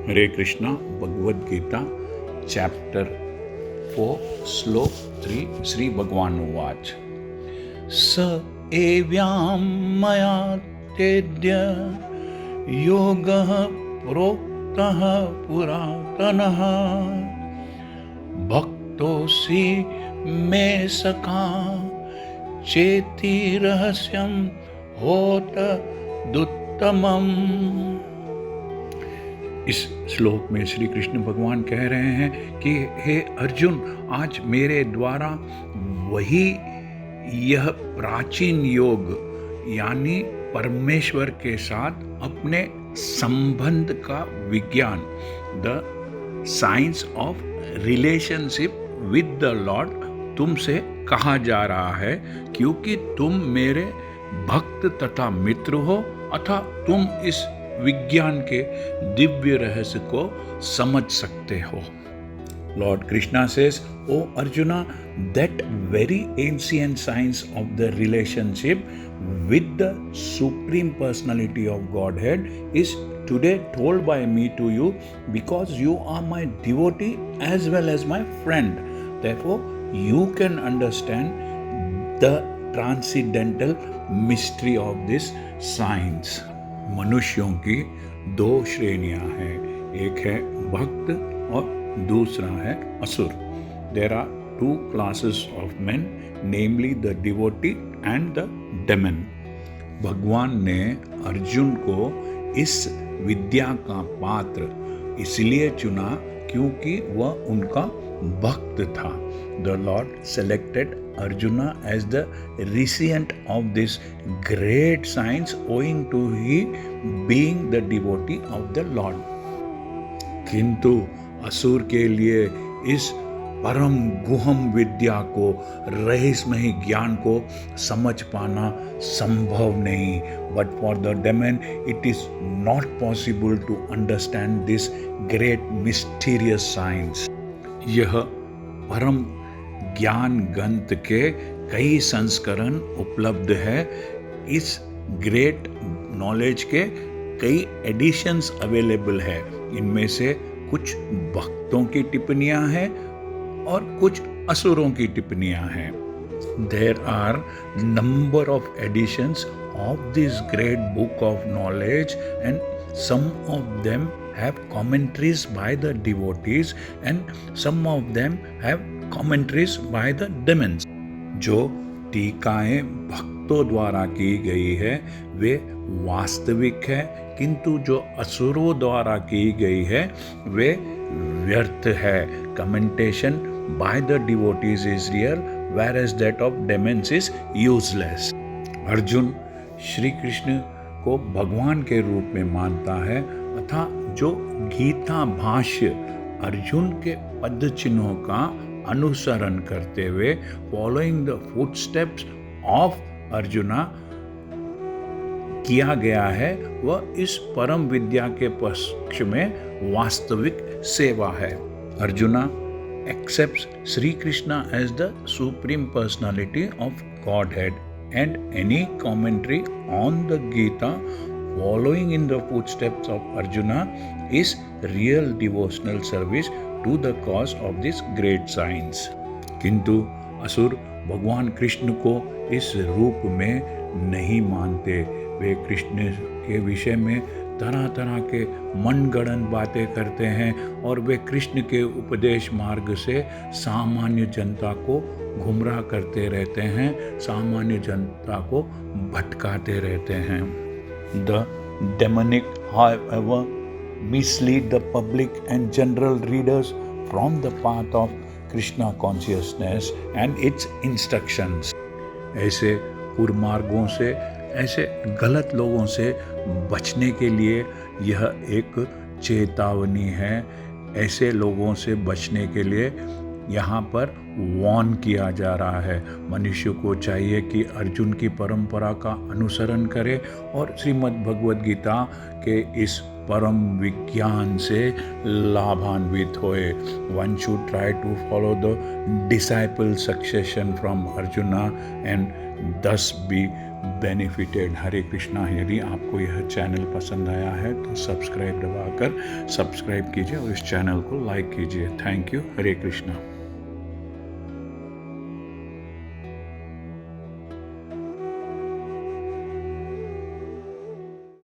हरे Krishna Bhagavad Gita chapter 4 श्लोक 3 श्री भगवान उवाच स एव्यां मया तेद्य योगः प्रोक्तः पुरातनः भक्तोऽसि मे सखा चेति रहस्यं होत दुत्तमम्। इस श्लोक में श्री कृष्ण भगवान कह रहे हैं कि हे अर्जुन, आज मेरे द्वारा वही यह प्राचीन योग यानी परमेश्वर के साथ अपने संबंध का विज्ञान, the science of relationship with the Lord, तुमसे कहा जा रहा है, क्योंकि तुम मेरे भक्त तथा मित्र हो अथवा तुम इस विज्ञान के दिव्य रहस्य को समझ सकते हो। Lord Krishna says, O Arjuna, that very ancient science of the relationship with the Supreme Personality of Godhead is today told by me to you because you are my devotee as well as my friend. Therefore, you can understand the transcendental mystery of this science. मनुष्यों की दो श्रेणियां हैं, एक है भक्त और दूसरा है असुर। There are two classes of men, namely the devotee and the demon. भगवान ने अर्जुन को इस विद्या का पात्र इसलिए चुना क्योंकि वह उनका भक्त था। The Lord selected Arjuna as the recipient of this great science owing to he being the devotee of the Lord. किंतु असुर के लिए इस परम गुहम विद्या को, रहस्यमय ज्ञान को समझ पाना संभव नहीं। But for the demon it is not possible to understand this great mysterious science. यह परम ज्ञान ग्रंथ के कई संस्करण उपलब्ध है। इस ग्रेट नॉलेज के कई एडिशंस अवेलेबल है। इनमें से कुछ भक्तों की टिप्पणियां हैं और कुछ असुरों की टिप्पणियां हैं। There are number of editions of this great book of knowledge and some of them have commentaries by the devotees and some of them have commentaries by the demons. जो टीकाएं भक्तों द्वारा की गई है वे वास्तविक है, किंतु जो असुरों द्वारा की गई है वे व्यर्थ है। Commentation by the devotees is real, whereas that of demons is useless. Arjun Shri Krishna को भगवान के रूप में मानता है तथा जो गीता भाष्य अर्जुन के पद चिन्हों का अनुसरण करते हुए following the footsteps of arjuna किया गया है, वह इस परम विद्या के पक्ष में वास्तविक सेवा है। Arjuna accepts Sri Krishna as the Supreme Personality of Godhead, and any commentary on the Gita following in the footsteps of Arjuna is real devotional service to the cause of this great science. किंतु असुर भगवान कृष्ण को इस रूप में नहीं मानते। वे कृष्ण के विषय में तरह तरह के मनगढ़ंत बातें करते हैं और वे कृष्ण के उपदेश मार्ग से सामान्य जनता को गुमराह करते रहते हैं, सामान्य जनता को भटकाते रहते हैं। The demonic, however, mislead the public and general readers from the path of Krishna consciousness and its instructions. ऐसे कुमार्गों से, ऐसे गलत लोगों से बचने के लिए यह एक चेतावनी है। ऐसे लोगों से बचने के लिए यहाँ पर वार्न किया जा रहा है। मनुष्य को चाहिए कि अर्जुन की परंपरा का अनुसरण करे और श्रीमद् भगवद गीता के इस परम विज्ञान से लाभान्वित होए। One should try to follow the disciple succession from Arjuna and thus be benefited. Hare Krishna. यदि आपको यह चैनल पसंद आया है तो सब्सक्राइब दबाकर सब्सक्राइब कीजिए और इस चैनल को लाइक कीजिए। Thank you. हरे कृष्णा।